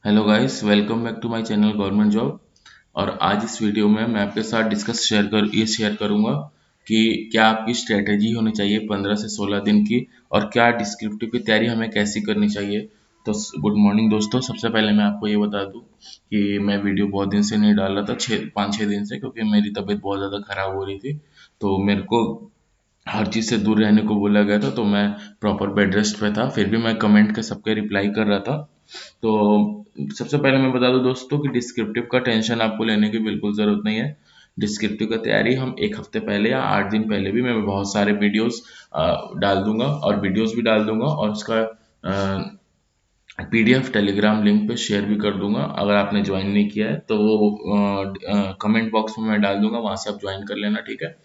Hello guys, welcome back to my channel government job. और आज इस वीडियो में मैं आपके साथ शेयर करूंगा कि क्या आपकी स्ट्रेटेजी होनी चाहिए 15 से 16 दिन की, और क्या डिस्क्रिप्टिव की तैयारी हमें कैसी करनी चाहिए। तो गुड मॉर्निंग दोस्तों। सबसे पहले मैं आपको ये बता दूं कि मैं वीडियो बहुत दिन से नहीं डाल रहा था, 5-6 दिन से, क्योंकि मेरी तबीयत बहुत ज़्यादा ख़राब हो रही थी। तो मेरे को हर चीज़ से दूर रहने को बोला गया था, तो मैं प्रॉपर बेड रेस्ट पे था। फिर भी मैं कमेंट के सबके रिप्लाई कर रहा था। तो सबसे पहले मैं बता दूं दोस्तों कि डिस्क्रिप्टिव का टेंशन आपको लेने की बिल्कुल ज़रूरत नहीं है। डिस्क्रिप्टिव का तैयारी हम 1 हफ्ते पहले या 8 दिन पहले भी मैं बहुत सारे वीडियोस डाल दूंगा, और वीडियोस भी डाल दूंगा, और उसका पीडीएफ टेलीग्राम लिंक पे शेयर भी कर दूंगा। अगर आपने ज्वाइन नहीं किया है तो वो कमेंट बॉक्स में मैं डाल दूंगा, वहां से आप ज्वाइन कर लेना, ठीक है।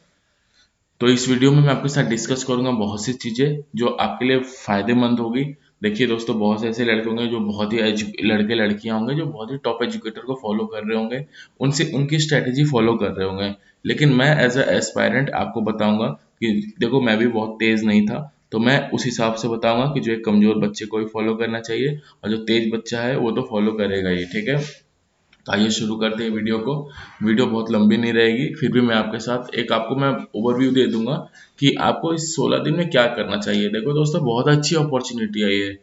तो इस वीडियो में मैं आपके साथ डिस्कस करूंगा बहुत सी चीज़ें जो आपके लिए फ़ायदेमंद होगी। देखिए दोस्तों, बहुत से ऐसे लड़के होंगे जो बहुत ही लड़के लड़कियां होंगे जो बहुत ही टॉप एजुकेटर को फॉलो कर रहे होंगे, उनसे उनकी स्ट्रेटेजी फॉलो कर रहे होंगे। लेकिन मैं एज अ एस्पायरेंट आपको बताऊंगा कि देखो, मैं भी बहुत तेज़ नहीं था, तो मैं उस हिसाब से बताऊंगा कि जो एक कमज़ोर बच्चे को भी फॉलो करना चाहिए, और जो तेज़ बच्चा है वो तो फॉलो करेगा ही, ठीक है। तो आइए शुरू करते हैं वीडियो को। वीडियो बहुत लंबी नहीं रहेगी, फिर भी मैं आपके साथ एक आपको मैं ओवरव्यू दे दूंगा कि आपको इस 16 दिन में क्या करना चाहिए। देखो दोस्तों, बहुत अच्छी अपॉर्चुनिटी आई है,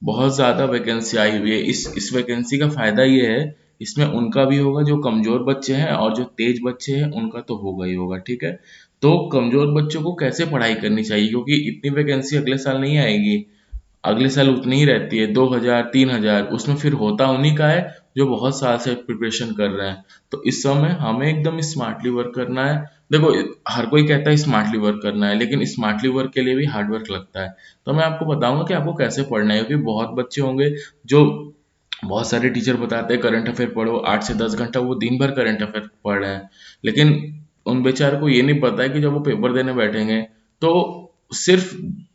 बहुत ज़्यादा वैकेंसी आई हुई है। इस वैकेंसी का फ़ायदा ये है, इसमें उनका भी होगा जो कमज़ोर बच्चे हैं, और जो तेज बच्चे हैं उनका तो होगा ही होगा, ठीक है। तो कमज़ोर बच्चों को कैसे पढ़ाई करनी चाहिए, क्योंकि इतनी वैकेंसी अगले साल नहीं आएगी। अगले साल उतनी ही रहती है, 2000 3000, उसमें फिर होता उन्हीं का है जो बहुत साल से प्रिपरेशन कर रहे हैं। तो इस समय हमें एकदम स्मार्टली वर्क करना है। देखो, हर कोई कहता है स्मार्टली वर्क करना है, लेकिन स्मार्टली वर्क के लिए भी हार्ड वर्क लगता है। तो मैं आपको बताऊंगा कि आपको कैसे पढ़ना है, क्योंकि बहुत बच्चे होंगे जो, बहुत सारे टीचर बताते हैं करंट अफेयर पढ़ो 8 से 10 घंटा, वो दिन भर करंट अफेयर पढ़ रहे हैं। लेकिन उन बेचारों को ये नहीं पता है कि जब वो पेपर देने बैठेंगे तो सिर्फ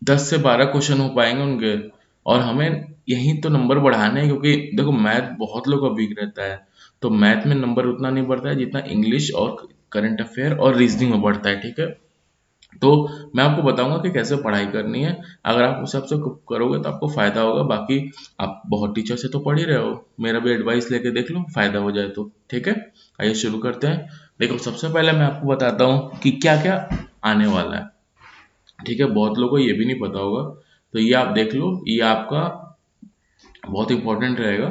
10 से 12 क्वेश्चन हो पाएंगे उनके। और हमें यहीं तो नंबर बढ़ाने हैं, क्योंकि देखो मैथ बहुत लोग का वीक रहता है। तो मैथ में नंबर उतना नहीं बढ़ता है जितना इंग्लिश और करंट अफेयर और रीजनिंग में बढ़ता है, ठीक है। तो मैं आपको बताऊंगा कि कैसे पढ़ाई करनी है। अगर आप उस हिसाब से करोगे तो आपको फायदा होगा। बाकी आप बहुत टीचर से तो पढ़ ही रहे हो, मेरा भी एडवाइस लेके देख लो, फायदा हो जाए तो, ठीक है। आइए शुरू करते हैं। देखो, सबसे पहले मैं आपको बताता हूँ कि क्या क्या आने वाला है, ठीक है। बहुत लोगों को ये भी नहीं पता होगा, तो ये आप देख लो, ये आपका बहुत इंपॉर्टेंट रहेगा।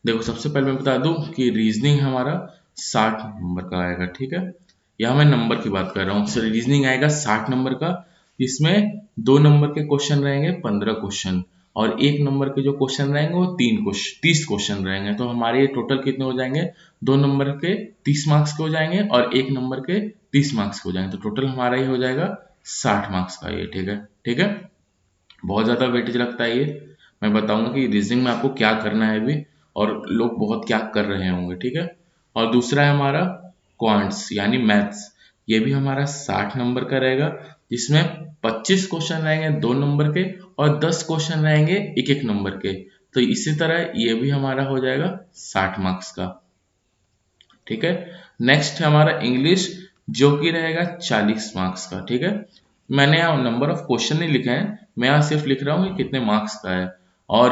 देखो, सबसे पहले मैं बता दूं कि रीजनिंग हमारा 60 नंबर का आएगा, ठीक है। यहाँ मैं नंबर की बात कर रहा हूँ। रीजनिंग आएगा 60 नंबर का। इसमें 2 नंबर के क्वेश्चन रहेंगे, 15 क्वेश्चन, और 1 नंबर के जो क्वेश्चन रहेंगे वो 30 क्वेश्चन रहेंगे। तो हमारे ये टोटल कितने हो जाएंगे? 2 नंबर के 30 मार्क्स के हो जाएंगे, और 1 नंबर के 30 मार्क्स के हो जाएंगे। तो टोटल हमारा ये हो जाएगा 60 मार्क्स का, ये, ठीक है। ठीक है, बहुत ज़्यादा वेटेज लगता है ये। मैं बताऊंगा कि रीजनिंग में आपको क्या करना है अभी, और लोग बहुत क्या कर रहे होंगे, ठीक है। और दूसरा है हमारा क्वांट्स यानी मैथ्स। ये भी हमारा 60 नंबर का रहेगा, जिसमें 25 क्वेश्चन रहेंगे 2 नंबर के, और 10 क्वेश्चन रहेंगे 1-1 नंबर के। तो इसी तरह ये भी हमारा हो जाएगा 60 मार्क्स का, ठीक है। नेक्स्ट है हमारा इंग्लिश, जो कि रहेगा 40 मार्क्स का, ठीक है। मैंने यहाँ नंबर ऑफ क्वेश्चन नहीं लिखे हैं, मैं यहाँ सिर्फ लिख रहा हूँ कि कितने मार्क्स का है। और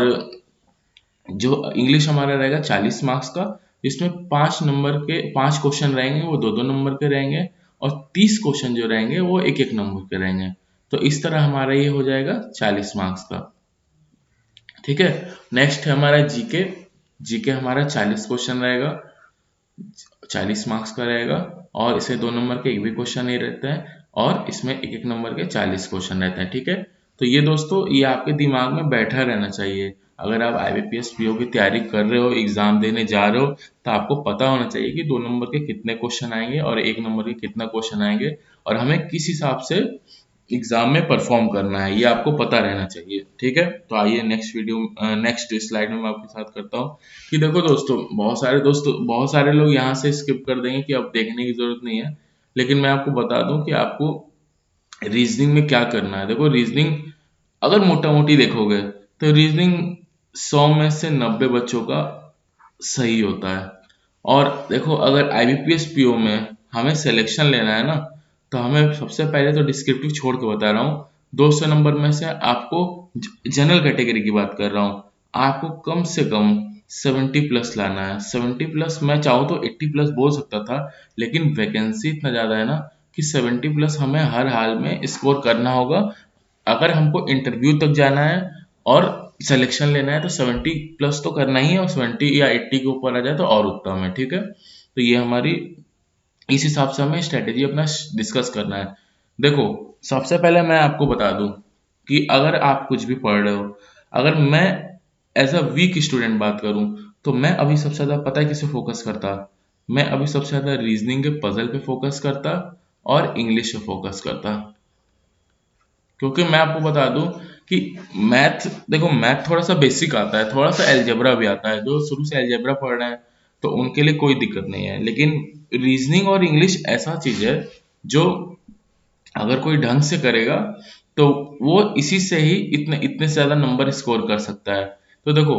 जो इंग्लिश हमारा रहेगा 40 मार्क्स का, इसमें 5 क्वेश्चन रहेंगे वो 2-2 नंबर के रहेंगे, और 30 क्वेश्चन जो रहेंगे वो 1-1 नंबर के रहेंगे। तो इस तरह हमारा ये हो जाएगा 40 मार्क्स का, ठीक है। नेक्स्ट है हमारा जीके। जीके हमारा 40 क्वेश्चन रहेगा, 40 मार्क्स का रहेगा, और इसे 2 नंबर के एक भी क्वेश्चन नहीं रहता है, और इसमें 1-1 नंबर के 40 क्वेश्चन रहते हैं, ठीक है। तो ये दोस्तों, ये आपके दिमाग में बैठा रहना चाहिए। अगर आप IBPS PO की तैयारी कर रहे हो, एग्जाम देने जा रहे हो, तो आपको पता होना चाहिए कि 2 नंबर के कितने क्वेश्चन आएंगे और 1 नंबर के कितना क्वेश्चन आएंगे, और हमें किस हिसाब से एग्जाम में परफॉर्म करना है, ये आपको पता रहना चाहिए, ठीक है। तो आइए नेक्स्ट स्लाइड में मैं आपके साथ करता हूँ कि देखो दोस्तों, बहुत सारे लोग यहाँ से स्किप कर देंगे कि अब देखने की जरूरत नहीं है। लेकिन मैं आपको बता दूं कि आपको रीजनिंग में क्या करना है। देखो, रीजनिंग अगर मोटा मोटी देखोगे तो रीजनिंग 100 में से 90 बच्चों का सही होता है। और देखो, अगर IBPS PO में हमें सिलेक्शन लेना है ना, तो हमें सबसे पहले तो डिस्क्रिप्टिव छोड़ के बता रहा हूँ, 200 नंबर में से आपको, जनरल कैटेगरी की बात कर रहा हूँ, आपको कम से कम 70 प्लस लाना है। 70 प्लस, मैं चाहूँ तो 80 प्लस बोल सकता था, लेकिन वैकेंसी इतना ज़्यादा है ना कि 70 प्लस हमें हर हाल में स्कोर करना होगा। अगर हमको इंटरव्यू तक जाना है और सिलेक्शन लेना है तो 70 प्लस तो करना ही है, और 70 या 80 के ऊपर आ जाए तो और उत्तम है, ठीक है। तो ये हमारी, इस हिसाब से हमें स्ट्रेटेजी अपना डिस्कस करना है। देखो, सबसे पहले मैं आपको बता दूं कि अगर आप कुछ भी पढ़ रहे हो, अगर मैं एज अ वीक स्टूडेंट बात करूं, तो मैं अभी सबसे ज़्यादा पता है किसे फोकस करता। मैं अभी सबसे ज़्यादा रीजनिंग के पजल पे फोकस करता और इंग्लिश पे फोकस करता। क्योंकि मैं आपको बता दूं कि मैथ, देखो मैथ थोड़ा सा बेसिक आता है, थोड़ा सा अलजेब्रा भी आता है। जो शुरू से अलजेब्रा पढ़ रहे हैं तो उनके लिए कोई दिक्कत नहीं है, लेकिन रीजनिंग और इंग्लिश ऐसा चीज है जो अगर कोई ढंग से करेगा तो वो इसी से ही इतने इतने से ज्यादा नंबर स्कोर कर सकता है। तो देखो,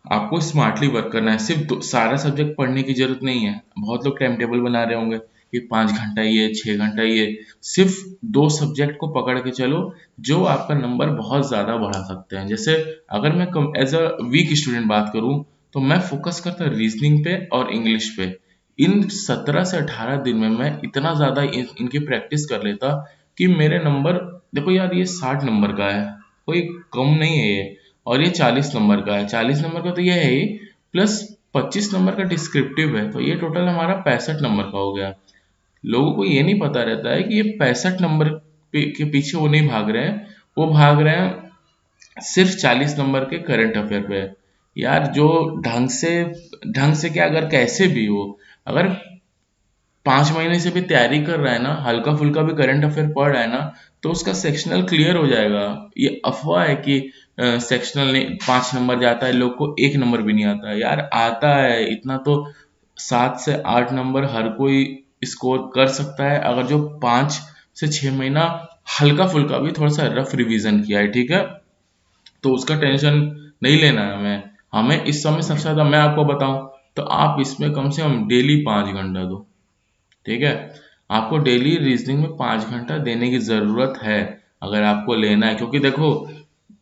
आपको स्मार्टली वर्क करना है। सिर्फ सारा सब्जेक्ट पढ़ने की जरूरत नहीं है। बहुत लोग टाइम टेबल बना रहे होंगे कि 5 घंटा ये, 6 घंटा ये। सिर्फ दो सब्जेक्ट को पकड़ के चलो जो आपका नंबर बहुत ज़्यादा बढ़ा सकते हैं। जैसे अगर मैं एज अ वीक स्टूडेंट बात करूं, तो मैं फोकस करता रीजनिंग पे और इंग्लिश पे। इन 17 से 18 दिन में मैं इतना ज़्यादा इनकी प्रैक्टिस कर लेता कि मेरे नंबर, देखो यार ये 60 नंबर का है, कोई कम नहीं है ये। और ये 40 नंबर का है, 40 नंबर का तो ये है ही, प्लस 25 नंबर का डिस्क्रिप्टिव है, तो ये टोटल हमारा 65 नंबर का हो गया। लोगों को ये नहीं पता रहता है कि ये 65 नंबर के पीछे वो नहीं भाग रहे हैं, वो भाग रहे हैं सिर्फ 40 नंबर के करंट अफेयर पे। यार जो ढंग से क्या, अगर कैसे भी हो, अगर 5 महीने से भी तैयारी कर रहा है ना, हल्का फुल्का भी करंट अफेयर पढ़ रहा है ना, तो उसका सेक्शनल क्लियर हो जाएगा। ये अफवाह है कि सेक्शनल ने 5 नंबर जाता है, लोग को 1 नंबर भी नहीं आता है। यार आता है इतना तो, 7 से 8 नंबर हर कोई स्कोर कर सकता है, अगर जो 5 से 6 महीना हल्का फुल्का भी थोड़ा सा रफ रिवीजन किया है, ठीक है। तो उसका टेंशन नहीं लेना है हमें। हमें इस समय सबसे ज्यादा, मैं आपको बताऊं, तो आप इसमें कम से कम डेली 5 घंटा दो, ठीक है। आपको डेली रीजनिंग में 5 घंटा देने की जरूरत है, अगर आपको लेना है। क्योंकि देखो,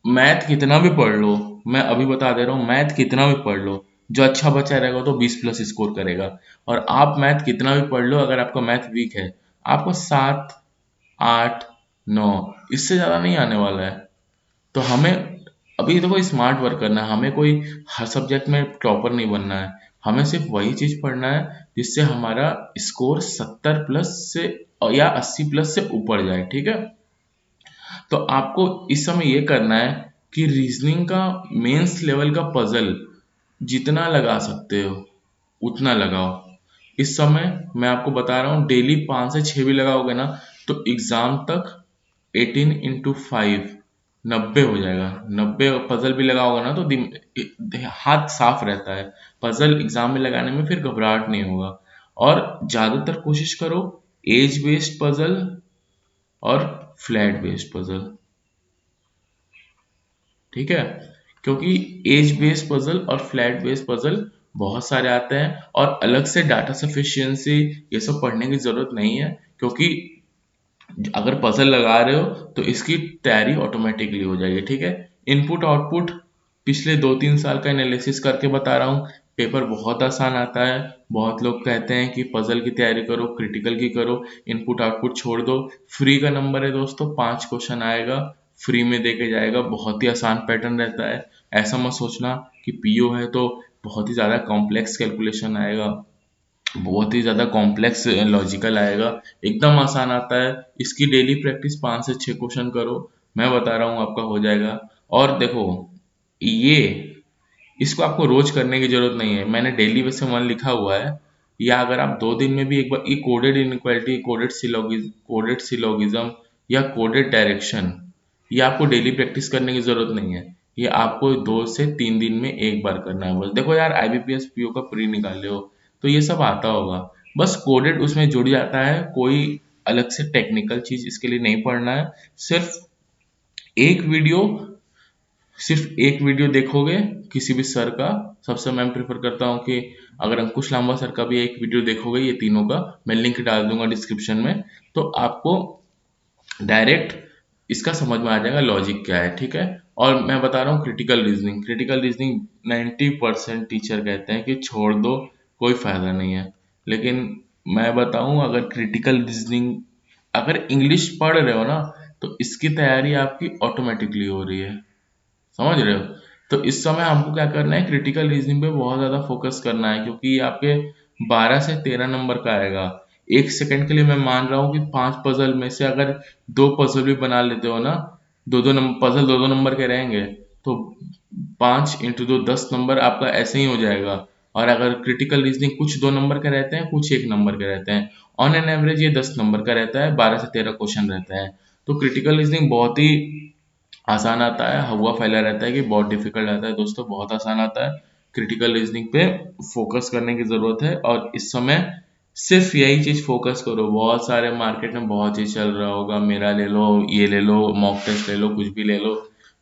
मैथ कितना भी पढ़ लो, मैं अभी बता दे रहा हूँ, मैथ कितना भी पढ़ लो, जो अच्छा बच्चा रहेगा तो 20 प्लस स्कोर करेगा। और आप मैथ कितना भी पढ़ लो, अगर आपका मैथ वीक है, आपको 7, 8, 9, इससे ज्यादा नहीं आने वाला है। तो हमें अभी देखो स्मार्ट वर्क करना है, हमें कोई हर सब्जेक्ट में टॉपर नहीं बनना है। हमें सिर्फ वही चीज पढ़ना है जिससे हमारा स्कोर 70 प्लस से या 80 प्लस से ऊपर जाए, ठीक है। तो आपको इस समय ये करना है कि रीजनिंग का मेंस लेवल का पजल जितना लगा सकते हो उतना लगाओ। इस समय मैं आपको बता रहा हूँ, डेली 5 से 6 भी लगाओगे ना, तो एग्जाम तक 18 × 5 90 हो जाएगा। 90 पजल भी लगाओगे ना तो हाथ साफ रहता है। पजल एग्जाम में लगाने में फिर घबराहट नहीं होगा। और ज्यादातर कोशिश करो एज बेस्ड पजल और फ्लैट बेस्ड पजल, ठीक है। क्योंकि एज बेस्ड पजल और फ्लैट बेस्ड पजल बहुत सारे आते हैं, और अलग से डाटा सफिशिएंसी ये सब पढ़ने की जरूरत नहीं है। क्योंकि अगर पजल लगा रहे हो तो इसकी तैयारी ऑटोमेटिकली हो जाएगी, ठीक है। इनपुट आउटपुट पिछले 2-3 साल का एनालिसिस करके बता रहा हूँ। पेपर बहुत आसान आता है। बहुत लोग कहते हैं कि पजल की तैयारी करो, क्रिटिकल की करो, इनपुट आउटपुट छोड़ दो। फ्री का नंबर है दोस्तों, 5 क्वेश्चन आएगा, फ्री में दे के जाएगा। बहुत ही आसान पैटर्न रहता है। ऐसा मत सोचना कि पीओ है तो बहुत ही ज्यादा कॉम्प्लेक्स कैलकुलेशन आएगा, बहुत ही ज्यादा कॉम्प्लेक्स लॉजिकल आएगा। एकदम आसान आता है। इसकी डेली प्रैक्टिस 5 से 6 क्वेश्चन करो, मैं बता रहा हूँ आपका हो जाएगा। और देखो, ये इसको आपको रोज करने की जरूरत नहीं है। मैंने डेली वैसे 1 लिखा हुआ है, या अगर आप 2 दिन में भी एक बार, ये कोडेड इनइक्वालिटी, कोडेड सिलोगिज्म या कोडेड डायरेक्शन, ये आपको डेली प्रैक्टिस करने की जरूरत नहीं है। ये आपको 2 से 3 दिन में एक बार करना है बस। देखो यार, आईबीपीएस पीओ का प्री निकाले हो तो ये सब आता होगा। बस कोडेड उसमें जुड़ जाता है, कोई अलग से टेक्निकल चीज इसके लिए नहीं पढ़ना है। सिर्फ एक वीडियो सिर्फ एक वीडियो देखोगे किसी भी सर का। सबसे मैं प्रेफर करता हूँ कि अगर अंकुश लांबा सर का भी एक वीडियो देखोगे, ये तीनों का मैं लिंक डाल दूंगा डिस्क्रिप्शन में, तो आपको डायरेक्ट इसका समझ में आ जाएगा लॉजिक क्या है, ठीक है। और मैं बता रहा हूँ क्रिटिकल रीजनिंग 90% टीचर कहते हैं कि छोड़ दो, कोई फायदा नहीं है। लेकिन मैं बताऊं, अगर क्रिटिकल रीजनिंग अगर इंग्लिश पढ़ रहे हो ना, तो इसकी तैयारी आपकी ऑटोमेटिकली हो रही है, समझ रहे हो। तो इस समय हमको क्या करना है, क्रिटिकल रीजनिंग पे बहुत ज्यादा फोकस करना है, क्योंकि ये आपके 12 से 13 नंबर का आएगा। 1 सेकंड के लिए मैं मान रहा हूँ कि 5 पजल में से अगर 2 पजल भी बना लेते हो ना, दो दो नंबर पजल 2 2 नंबर के रहेंगे, तो 5 × 2 10 नंबर आपका ऐसे ही हो जाएगा। और अगर क्रिटिकल रीजनिंग कुछ 2 नंबर के रहते हैं, कुछ 1 नंबर के रहते हैं, ऑन एन एवरेज ये 10 नंबर का रहता है, 12 से 13 क्वेश्चन रहता है। तो क्रिटिकल रीजनिंग बहुत ही आसान आता है, हुआ फैला रहता है कि बहुत डिफिकल्ट आता है, दोस्तों बहुत आसान आता है। क्रिटिकल रीजनिंग पे फोकस करने की जरूरत है, और इस समय सिर्फ यही चीज फोकस करो। बहुत सारे मार्केट में बहुत चीज चल रहा होगा, मेरा ले लो, ये ले लो, मॉक टेस्ट ले लो, कुछ भी ले लो,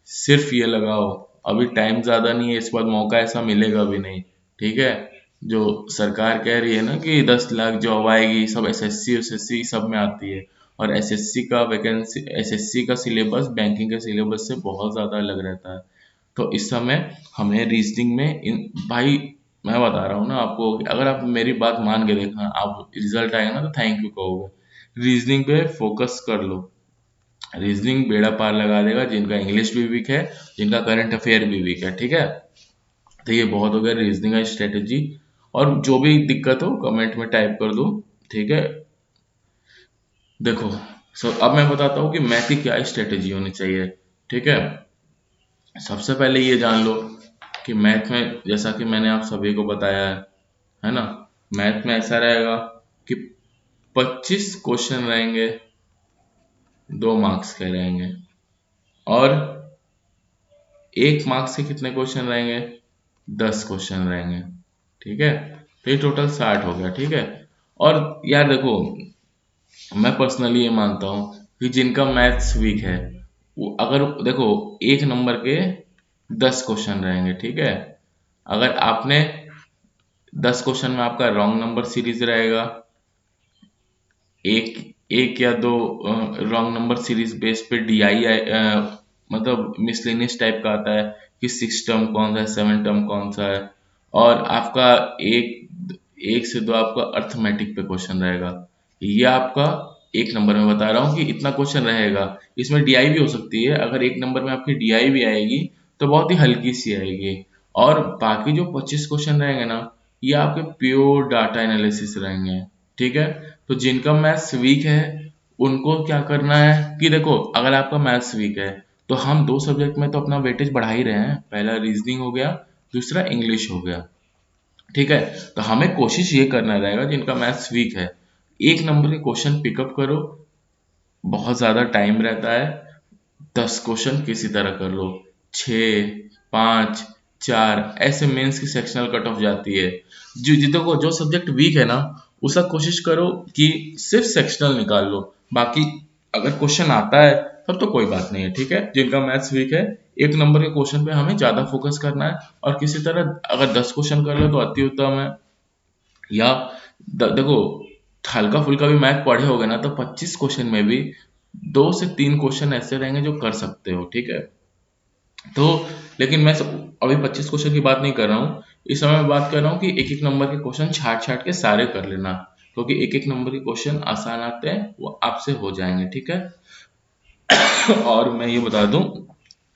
सिर्फ ये लगाओ। अभी टाइम ज्यादा नहीं है, इस बार मौका ऐसा मिलेगा भी नहीं, ठीक है। जो सरकार कह रही है ना कि 10 लाख जॉब आएगी, सब एसएससी सब में आती है। और एसएससी का सिलेबस बैंकिंग के सिलेबस से बहुत ज़्यादा अलग रहता है। तो इस समय हमें रीजनिंग में भाई, मैं बता रहा हूँ ना आपको, अगर आप मेरी बात मान के देखना, आप रिजल्ट आएगा ना तो थैंक यू कहोगे। रीजनिंग पे फोकस कर लो, रीजनिंग बेड़ा पार लगा देगा, जिनका इंग्लिश भी वीक है, जिनका करंट अफेयर भी वीक है, ठीक है। तो ये बहुत हो गया रीजनिंग का स्ट्रेटेजी। और जो भी दिक्कत हो कमेंट में टाइप कर दो, ठीक है। देखो, अब मैं बताता हूँ कि मैथ की क्या स्ट्रेटेजी होनी चाहिए, ठीक है। सबसे पहले ये जान लो कि मैथ में, जैसा कि मैंने आप सभी को बताया है ना, मैथ में ऐसा रहेगा कि 25 क्वेश्चन रहेंगे, 2 मार्क्स के रहेंगे। और 1 मार्क्स के कितने क्वेश्चन रहेंगे, 10 क्वेश्चन रहेंगे, ठीक है। तो ये टोटल 60 हो गया, ठीक है। और यार देखो, मैं पर्सनली ये मानता हूँ कि जिनका मैथ्स वीक है, वो अगर देखो, 1 नंबर के 10 क्वेश्चन रहेंगे, ठीक है। अगर आपने 10 क्वेश्चन में आपका रॉन्ग नंबर सीरीज रहेगा, एक एक या दो रॉन्ग नंबर सीरीज बेस पे डीआई, मतलब मिसलेनियस टाइप का आता है कि 6 टर्म कौन सा है, 7 टर्म कौन सा है। और आपका एक एक से दो आपका अर्थमेटिक पे क्वेश्चन रहेगा। ये आपका 1 नंबर में बता रहा हूँ कि इतना क्वेश्चन रहेगा। इसमें डीआई भी हो सकती है, अगर 1 नंबर में आपकी डीआई भी आएगी तो बहुत ही हल्की सी आएगी। और बाकी जो 25 क्वेश्चन रहेंगे ना, ये आपके प्योर डाटा एनालिसिस रहेंगे, ठीक है। तो जिनका मैथ्स वीक है, उनको क्या करना है कि देखो, अगर आपका मैथ्स वीक है तो हम 2 सब्जेक्ट में तो अपना वेटेज बढ़ा ही रहे हैं, पहला रीजनिंग हो गया, दूसरा इंग्लिश हो गया, ठीक है। तो हमें कोशिश ये करना रहेगा, जिनका मैथ्स वीक है, 1 नंबर के क्वेश्चन पिकअप करो, बहुत ज़्यादा टाइम रहता है, 10 क्वेश्चन किसी तरह कर लो, 6, 5, 4 ऐसे मेंस की सेक्शनल कट ऑफ जाती है। जो जितों को जो सब्जेक्ट वीक है ना, उसका कोशिश करो कि सिर्फ सेक्शनल निकाल लो, बाकी अगर क्वेश्चन आता है तब तो कोई बात नहीं है, ठीक है। जिनका मैथ्स वीक है, 1 नंबर के क्वेश्चन पे हमें ज्यादा फोकस करना है, और किसी तरह अगर 10 क्वेश्चन कर लो तो अति उत्तम है। या देखो, हल्का फुल्का भी मैथ पढ़े होगे ना, तो 25 क्वेश्चन में भी 2 से 3 क्वेश्चन ऐसे रहेंगे जो कर सकते हो, ठीक है। तो लेकिन अभी 25 क्वेश्चन की बात नहीं कर रहा हूँ, इस समय मैं बात कर रहा हूँ कि एक एक नंबर के क्वेश्चन छाट छाट के सारे कर लेना, क्योंकि एक एक नंबर के क्वेश्चन आसान आते हैं, वो आपसे हो जाएंगे, ठीक है। और मैं ये बता दूं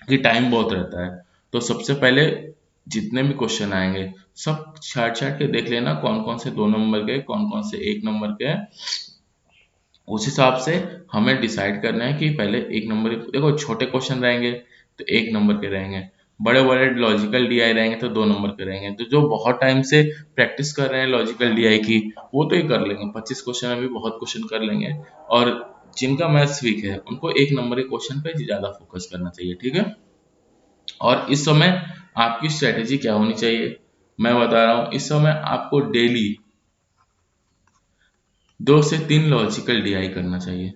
कि टाइम बहुत रहता है, तो सबसे पहले जितने भी क्वेश्चन आएंगे, सब छाट छाट के देख लेना, कौन कौन से 2 नंबर के, कौन कौन से 1 नंबर के हैं। उस हिसाब से हमें डिसाइड करना है कि पहले 1 नंबर, देखो छोटे क्वेश्चन रहेंगे तो 1 नंबर के रहेंगे, बड़े बड़े लॉजिकल डीआई रहेंगे तो 2 नंबर के रहेंगे। तो जो बहुत टाइम से प्रैक्टिस कर रहे हैं लॉजिकल डीआई की, वो तो ये कर लेंगे, 25 क्वेश्चन में भी बहुत क्वेश्चन कर लेंगे। और जिनका मैथ्स वीक है, उनको 1 नंबर के क्वेश्चन पे ज्यादा फोकस करना चाहिए, ठीक है। और इस समय आपकी स्ट्रेटेजी क्या होनी चाहिए, मैं बता रहा हूँ। इस समय आपको डेली 2 से 3 लॉजिकल डीआई करना चाहिए,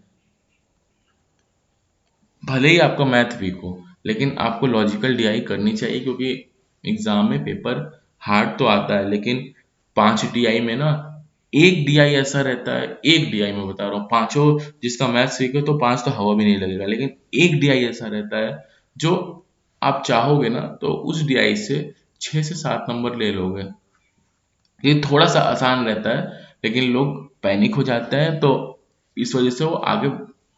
भले ही आपका मैथ वीक हो, लेकिन आपको लॉजिकल डीआई करनी चाहिए, क्योंकि एग्जाम में पेपर हार्ड तो आता है, लेकिन 5 डीआई में ना, एक डीआई ऐसा रहता है, एक डीआई में बता रहा हूँ, पांचों जिसका मैथ्स वीक है तो 5 तो हवा भी नहीं लगेगा, लेकिन एक डीआई ऐसा रहता है जो आप चाहोगे ना तो उस DI से 6 से 7 नंबर ले लोगे। ये थोड़ा सा आसान रहता है, लेकिन लोग पैनिक हो जाते हैं, तो इस वजह से वो आगे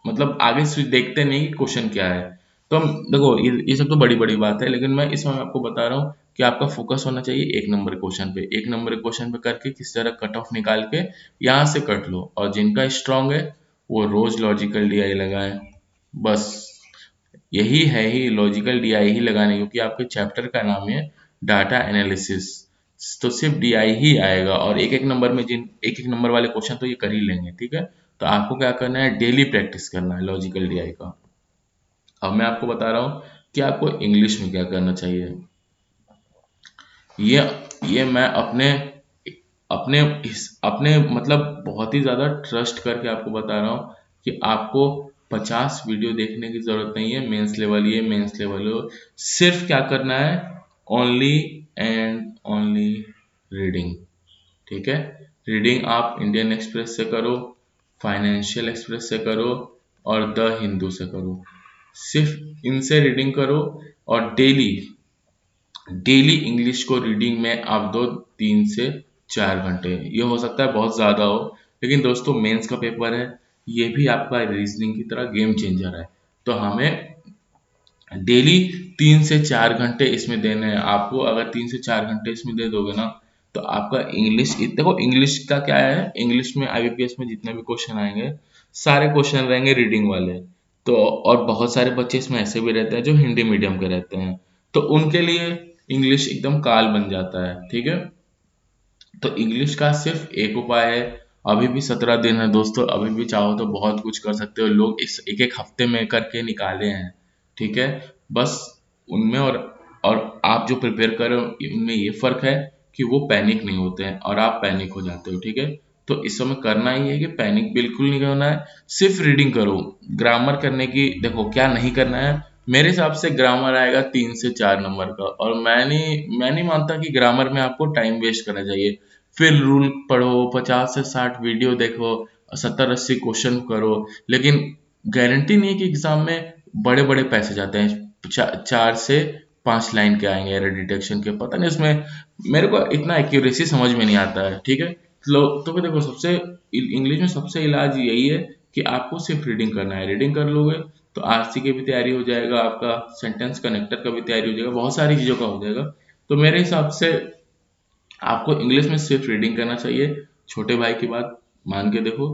मतलब आगे से देखते नहीं कि क्वेश्चन क्या है। तो हम देखो, ये सब तो बड़ी बड़ी बात है, लेकिन मैं इस समय आपको बता रहा हूँ कि आपका फोकस होना चाहिए 1 नंबर क्वेश्चन पे। 1 नंबर क्वेश्चन पे करके किस तरह कट ऑफ निकाल के यहाँ से कट लो, और जिनका स्ट्रांग है वो रोज लॉजिकल DI लगाए। बस यही है ही लॉजिकल DI ही लगाने, क्योंकि आपके चैप्टर का नाम है डाटा एनालिसिस। तो सिर्फ DI ही आएगा, और एक एक नंबर में जिन एक एक नंबर वाले क्वेश्चन तो ये कर ही लेंगे, ठीक है। तो आपको क्या करना है, डेली प्रैक्टिस करना है लॉजिकल DI का। अब मैं आपको बता रहा हूँ कि आपको इंग्लिश में क्या करना चाहिए। ये ये मैं अपने अपने अपने मतलब बहुत ही ज़्यादा ट्रस्ट करके आपको बता रहा हूँ कि आपको 50 वीडियो देखने की ज़रूरत नहीं है। मेंस लेवल ये मेंस लेवल हो, सिर्फ क्या करना है, ओनली एंड ओनली रीडिंग, ठीक है। रीडिंग आप इंडियन एक्सप्रेस से करो, फाइनेंशियल एक्सप्रेस से करो, और द हिंदू से करो। सिर्फ इनसे रीडिंग करो, और डेली डेली इंग्लिश को रीडिंग में आप दो 3 से 4 घंटे। ये हो सकता है बहुत ज़्यादा हो, लेकिन दोस्तों मेंस का पेपर है, ये भी आपका रीजनिंग की तरह गेम चेंजर है। तो हमें डेली 3 से 4 घंटे इसमें देने हैं। आपको अगर 3 से 4 घंटे इसमें दे दोगे ना, तो आपका इंग्लिश, देखो इंग्लिश का क्या है, इंग्लिश में IBPS में जितने भी क्वेश्चन आएंगे सारे क्वेश्चन रहेंगे रीडिंग वाले। तो और बहुत सारे बच्चे इसमें ऐसे भी रहते हैं जो हिंदी मीडियम के रहते हैं, तो उनके लिए इंग्लिश एकदम काल बन जाता है, ठीक है। तो इंग्लिश का सिर्फ एक उपाय है। अभी भी 17 दिन है दोस्तों, अभी भी चाहो तो बहुत कुछ कर सकते हो। लोग इस एक एक हफ्ते में करके निकाले हैं, ठीक है। बस उनमें और आप जो प्रिपेयर कर रहे हो इनमें ये फर्क है कि वो पैनिक नहीं होते हैं और आप पैनिक हो जाते हो, ठीक है। तो इस समय करना ही है कि पैनिक बिल्कुल नहीं करना है, सिर्फ रीडिंग करो। ग्रामर करने की देखो क्या नहीं करना है, मेरे हिसाब से ग्रामर आएगा 3 से 4 नंबर का, और मैं नहीं मानता कि ग्रामर में आपको टाइम वेस्ट करना चाहिए। फिर रूल पढ़ो, 50 से 60 वीडियो देखो, 70-80 क्वेश्चन करो, लेकिन गारंटी नहीं है कि एग्जाम में बड़े बड़े पैसे जाते हैं। 4 से 5 लाइन के आएंगे एरर डिटेक्शन के, पता नहीं उसमें मेरे को इतना एक्यूरेसी समझ में नहीं आता है, ठीक है। तो फिर देखो, सबसे इंग्लिश में सबसे इलाज यही है कि आपको सिर्फ रीडिंग करना है। रीडिंग कर लोगे तो RC की भी तैयारी हो जाएगा, आपका सेंटेंस कनेक्टर का भी तैयारी हो जाएगा, बहुत सारी चीज़ों का हो जाएगा। तो मेरे हिसाब से आपको इंग्लिश में सिर्फ रीडिंग करना चाहिए। छोटे भाई की बात मान के देखो,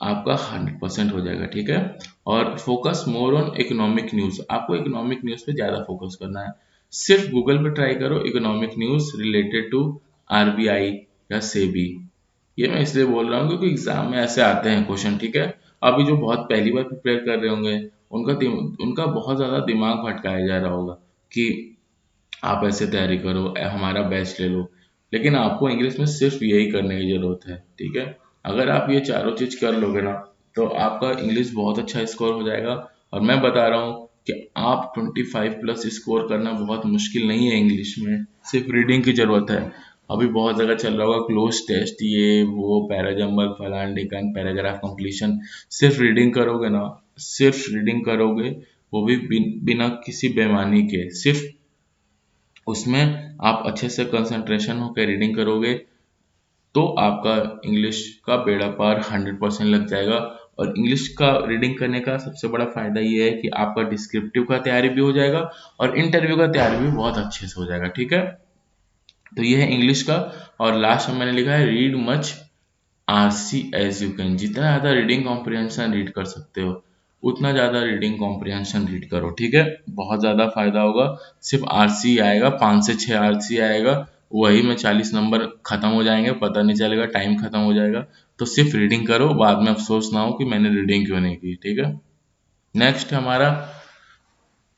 आपका 100% हो जाएगा, ठीक है। और focus more on economic news, आपको इकोनॉमिक न्यूज़ पे ज़्यादा फोकस करना है। सिर्फ गूगल पे ट्राई करो economic news related to RBI या सेबी। ये मैं इसलिए बोल रहा हूँ क्योंकि एग्जाम में ऐसे आते हैं क्वेश्चन, ठीक है। अभी जो बहुत पहली बार प्रिपेयर कर रहे होंगे उनका बहुत ज़्यादा दिमाग भटकाया जा रहा होगा कि आप ऐसे तैयारी करो, हमारा बेस्ट ले लो। लेकिन आपको इंग्लिश में सिर्फ यही करने की ज़रूरत है, ठीक है। अगर आप ये चारों चीज़ कर लोगे ना, तो आपका इंग्लिश बहुत अच्छा स्कोर हो जाएगा। और मैं बता रहा हूँ कि आप 25+ स्कोर करना बहुत मुश्किल नहीं है इंग्लिश में, सिर्फ रीडिंग की ज़रूरत है। अभी बहुत जगह चल रहा होगा क्लोज टेस्ट, ये वो पैराजम्बल फलान ढिकान पैराग्राफ कंप्लीशन। सिर्फ रीडिंग करोगे ना, सिर्फ रीडिंग करोगे, वो भी बिना किसी बेईमानी के, सिर्फ उसमें आप अच्छे से कंसंट्रेशन होकर रीडिंग करोगे, तो आपका इंग्लिश का बेड़ा पार 100% लग जाएगा। और इंग्लिश का रीडिंग करने का सबसे बड़ा फायदा ये है कि आपका डिस्क्रिप्टिव का तैयारी भी हो जाएगा और इंटरव्यू का तैयारी भी बहुत अच्छे से हो जाएगा, ठीक है। तो ये है इंग्लिश का। और लास्ट में मैंने लिखा है read much RC as you can, जितना ज़्यादा रीडिंग कॉम्प्रिहेंशन रीड कर सकते हो उतना ज़्यादा रीडिंग कॉम्प्रिहेंशन रीड करो, ठीक है। बहुत ज़्यादा फायदा होगा। सिर्फ RC आएगा, 5 से 6 RC आएगा, वही में 40 नंबर खत्म हो जाएंगे, पता नहीं चलेगा, टाइम खत्म हो जाएगा। तो सिर्फ रीडिंग करो, बाद में अफसोस ना हो कि मैंने रीडिंग क्यों नहीं की, ठीक है। नेक्स्ट हमारा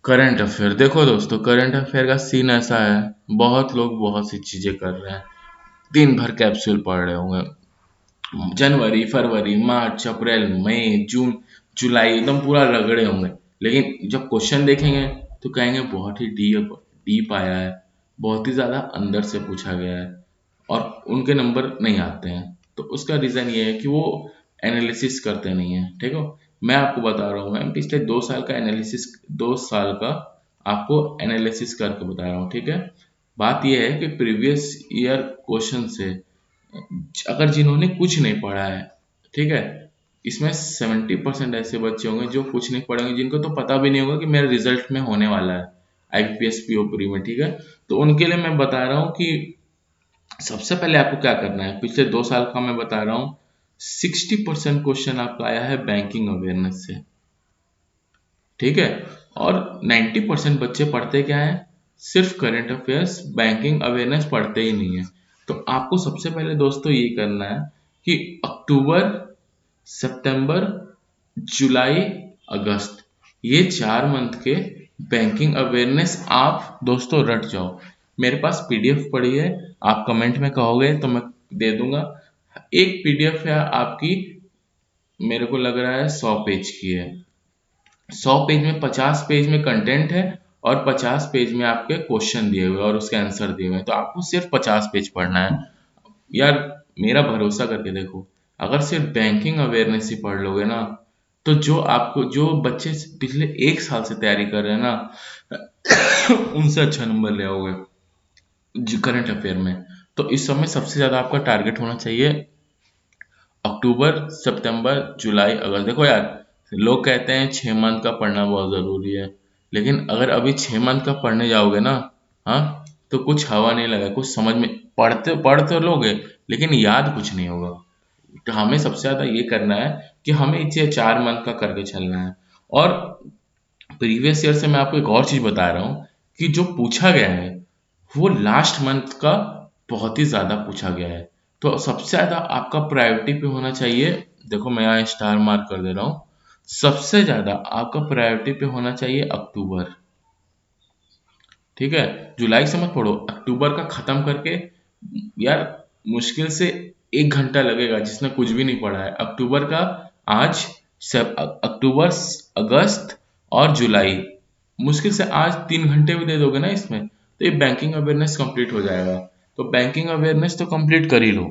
करंट अफेयर। देखो दोस्तों, करंट अफेयर का सीन ऐसा है, बहुत लोग बहुत सी चीज़ें कर रहे हैं, दिन भर कैप्सूल पढ़ रहे होंगे, जनवरी, फरवरी, मार्च, अप्रैल, मई, जून, जुलाई एकदम पूरा रगड़े होंगे। लेकिन जब क्वेश्चन देखेंगे तो कहेंगे बहुत ही डीप डीप आया है, बहुत ही ज़्यादा अंदर से पूछा गया है, और उनके नंबर नहीं आते हैं। तो उसका रीज़न ये है कि वो एनालिसिस करते नहीं है, ठीक है। मैं आपको बता रहा हूँ, मैं पिछले 2 साल का एनालिसिस, 2 साल का आपको एनालिसिस करके बता रहा हूँ, ठीक है। बात यह है कि प्रीवियस ईयर क्वेश्चन से अगर जिन्होंने कुछ नहीं पढ़ा है, ठीक है, इसमें 70% ऐसे बच्चे होंगे जो कुछ नहीं पढ़ेंगे, जिनको तो पता भी नहीं होगा कि मेरे रिजल्ट में होने वाला है आईपीएस पीओ प्री में, ठीक है। तो उनके लिए मैं बता रहा हूँ कि सबसे पहले आपको क्या करना है, पिछले 2 साल का मैं बता रहा हूँ, 60% क्वेश्चन आपका आया है बैंकिंग अवेयरनेस से, ठीक है। और 90% बच्चे पढ़ते क्या है, सिर्फ करंट अफेयर्स, बैंकिंग अवेयरनेस पढ़ते ही नहीं है। तो आपको सबसे पहले दोस्तों ये करना है कि अक्टूबर, सितंबर, जुलाई, अगस्त, ये 4 मंथ के बैंकिंग अवेयरनेस आप दोस्तों रट जाओ। मेरे पास पीडीएफ पड़ी है, आप कमेंट में कहोगे तो मैं दे दूंगा। एक पीडीएफ है आपकी, मेरे को लग रहा है 100 पेज की है। 100 पेज में 50 पेज में कंटेंट है और 50 पेज में आपके क्वेश्चन दिए हुए और उसके आंसर दिए हुए हैं। तो आपको सिर्फ 50 पेज पढ़ना है यार, मेरा भरोसा करके देखो। अगर सिर्फ बैंकिंग अवेयरनेस ही पढ़ लोगे ना, तो जो बच्चे पिछले 1 साल से तैयारी कर रहे हैं ना उनसे अच्छा नंबर ले आओगे करंट अफेयर में। तो इस समय सबसे ज्यादा आपका टारगेट होना चाहिए अक्टूबर, सितंबर, जुलाई, अगस्त। देखो यार, लोग कहते हैं 6 मंथ का पढ़ना बहुत जरूरी है, लेकिन अगर अभी 6 मंथ का पढ़ने जाओगे ना, हाँ, तो कुछ हवा नहीं लगा, कुछ समझ में पढ़ तो लोगे लेकिन याद कुछ नहीं होगा। तो हमें सबसे ज्यादा ये करना है कि हमें इसे 4 मंथ का करके चलना है। और प्रीवियस ईयर से मैं आपको एक और चीज बता रहा हूँ कि जो पूछा गया है वो लास्ट मंथ का बहुत ही ज्यादा पूछा गया है। तो सबसे ज्यादा आपका प्रायोरिटी पे होना चाहिए, देखो मैं यहाँ स्टार मार्क कर दे रहा हूँ, सबसे ज्यादा आपका प्रायोरिटी पे होना चाहिए अक्टूबर, ठीक है। जुलाई से मत पढ़ो, अक्टूबर का खत्म करके, यार मुश्किल से 1 घंटा लगेगा जिसने कुछ भी नहीं पढ़ा है अक्टूबर का। आज अक्टूबर, अगस्त और जुलाई, मुश्किल से आज 3 घंटे भी दे दोगे ना इसमें, तो ये बैंकिंग अवेयरनेस कंप्लीट हो जाएगा। तो बैंकिंग अवेयरनेस तो कंप्लीट कर ही लो।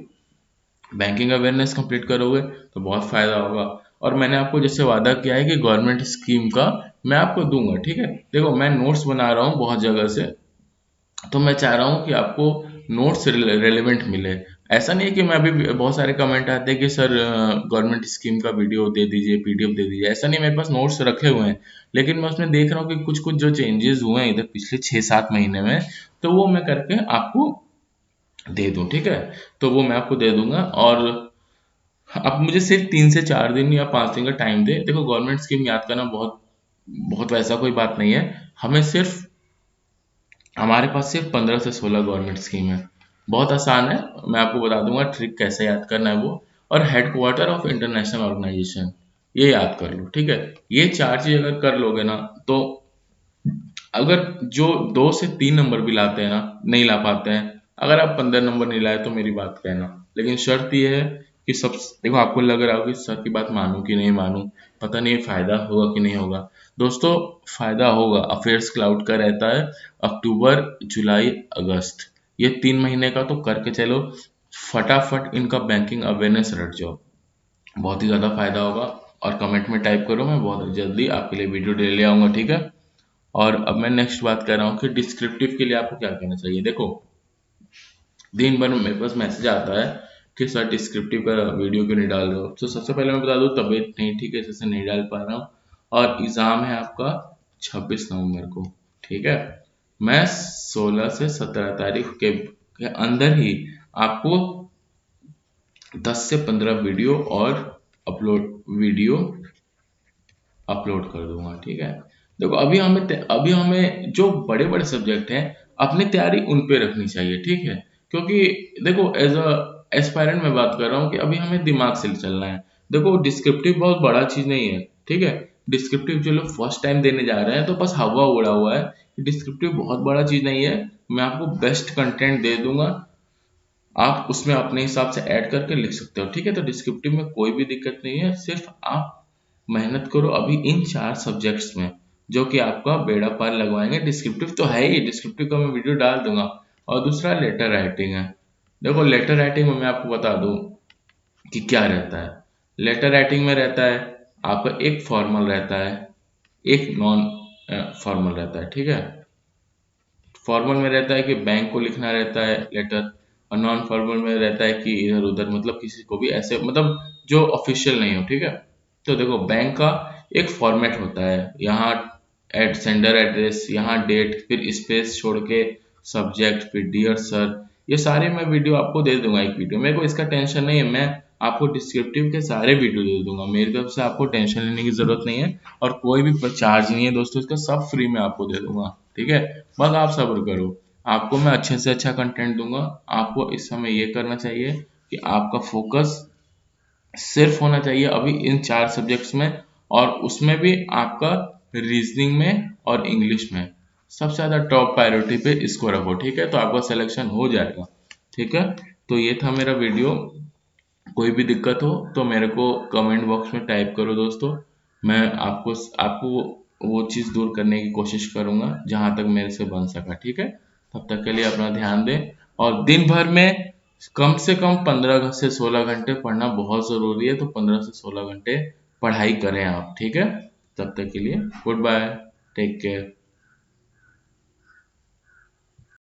बैंकिंग अवेयरनेस कंप्लीट करोगे तो बहुत फायदा होगा। और मैंने आपको जैसे वादा किया है कि गवर्नमेंट स्कीम का मैं आपको दूंगा, ठीक है। देखो मैं नोट्स बना रहा हूँ बहुत जगह से, तो मैं चाह रहा हूँ कि आपको नोट्स रेलेवेंट मिले। ऐसा नहीं है कि मैं अभी बहुत सारे कमेंट आते हैं कि सर गवर्नमेंट स्कीम का वीडियो दे दीजिए, पीडीएफ दे दीजिए। ऐसा नहीं, मेरे पास नोट्स रखे हुए हैं, लेकिन मैं उसमें देख रहा हूँ कि कुछ कुछ जो चेंजेस हुए हैं इधर पिछले 6-7 महीने में, तो वो मैं करके आपको दे दूं, ठीक है। तो वो मैं आपको दे दूंगा। और आप मुझे सिर्फ 3 से 4 दिन या 5 दिन का टाइम दे। देखो गवर्नमेंट स्कीम याद करना बहुत बहुत वैसा कोई बात नहीं है, हमें सिर्फ, हमारे पास सिर्फ 15 से 16 गवर्नमेंट स्कीम है। बहुत आसान है, मैं आपको बता दूंगा ट्रिक कैसे याद करना है वो। और हेडक्वार्टर ऑफ इंटरनेशनल ऑर्गेनाइजेशन, ये याद कर लो, ठीक है। ये 4 चीज अगर कर लोगे ना, तो अगर जो 2 से 3 नंबर भी लाते हैं ना, नहीं ला पाते हैं, अगर आप 15 नंबर नहीं लाए तो मेरी बात कहना, लेकिन शर्त यह है कि सब, देखो आपको लग रहा होगा कि सर की बात मानूं कि नहीं मानूं, पता नहीं फायदा होगा कि नहीं होगा। दोस्तों फायदा होगा, अफेयर्स क्लाउड का रहता है अक्टूबर, जुलाई, अगस्त, ये 3 महीने का तो करके चलो। फटाफट इनका बैंकिंग अवेयरनेस रट जाओ, बहुत ही ज़्यादा फायदा होगा। और कमेंट में टाइप करो, मैं बहुत जल्दी आपके लिए वीडियो ले आऊंगा, ठीक है। और अब मैं नेक्स्ट बात कर रहा हूँ कि डिस्क्रिप्टिव के लिए आपको क्या करना चाहिए। देखो दिन भर में मेरे पास मैसेज आता है कि सर डिस्क्रिप्टिव का वीडियो क्यों नहीं डाल रहे हो। तो सबसे पहले मैं बता दूँ, तबीयत नहीं ठीक है, इससे नहीं डाल पा रहा हूँ। और एग्ज़ाम है आपका 26 नवंबर को, ठीक है। मैं 16 से 17 तारीख के अंदर ही आपको 10 से 15 वीडियो अपलोड कर दूंगा, ठीक है। देखो अभी हमें जो बड़े बड़े सब्जेक्ट हैं अपनी तैयारी उन पे रखनी चाहिए, ठीक है। क्योंकि देखो एज अ एस्पायरेंट मैं बात कर रहा हूँ कि अभी हमें दिमाग से चलना है। देखो डिस्क्रिप्टिव बहुत बड़ा चीज नहीं है, ठीक है। डिस्क्रिप्टिव जो लोग फर्स्ट टाइम देने जा रहे हैं तो बस हवा उड़ा हुआ है। डिस्क्रिप्टिव बहुत बड़ा चीज नहीं है, मैं आपको बेस्ट कंटेंट दे दूंगा, आप उसमें अपने हिसाब से ऐड करके लिख सकते हो, ठीक है। तो डिस्क्रिप्टिव में कोई भी दिक्कत नहीं है, सिर्फ आप मेहनत करो अभी इन 4 सब्जेक्ट्स में, जो कि आपका बेड़ा पार लगवाएंगे। डिस्क्रिप्टिव तो है ही, डिस्क्रिप्टिव का मैं वीडियो डाल दूंगा। और दूसरा लेटर राइटिंग है। देखो लेटर राइटिंग में मैं आपको बता दूं कि क्या रहता है। लेटर राइटिंग में रहता है आपका एक फॉर्मल रहता है, एक नॉन फॉर्मल रहता है, ठीक है। फॉर्मल में रहता है कि बैंक को लिखना रहता है लेटर, और नॉन फॉर्मल में रहता है कि इधर उधर मतलब किसी को भी ऐसे मतलब जो ऑफिशियल नहीं हो, ठीक है। तो देखो बैंक का एक फॉर्मेट होता है, यहाँ एड सेंडर एड्रेस, यहाँ डेट, फिर स्पेस छोड़ के सब्जेक्ट, फिर डियर सर, ये सारे मैं वीडियो आपको दे दूंगा एक वीडियो, मेरे को इसका टेंशन नहीं है, मैं आपको डिस्क्रिप्टिव के सारे वीडियो दे दूंगा, मेरी तरफ से आपको टेंशन लेने की जरूरत नहीं है, और कोई भी चार्ज नहीं है दोस्तों, इसका सब फ्री में आपको दे दूंगा, ठीक है। बस आप सब्र करो, आपको मैं अच्छे से अच्छा कंटेंट दूंगा। आपको इस समय ये करना चाहिए कि आपका फोकस सिर्फ होना चाहिए अभी इन 4 सब्जेक्ट्स में, और उसमें भी आपका रीजनिंग में और इंग्लिश में सबसे ज़्यादा टॉप प्रायोरिटी पे इसको रखो, ठीक है, तो आपका सिलेक्शन हो जाएगा, ठीक है। तो ये था मेरा वीडियो, कोई भी दिक्कत हो तो मेरे को कमेंट बॉक्स में टाइप करो दोस्तों, मैं आपको आपको वो चीज़ दूर करने की कोशिश करूंगा जहां तक मेरे से बन सका, ठीक है। तब तक के लिए अपना ध्यान दें, और दिन भर में कम से कम 15 से 16 घंटे पढ़ना बहुत ज़रूरी है, तो 15 से 16 घंटे पढ़ाई करें आप, ठीक है। तब तक के लिए गुड बाय, टेक केयर।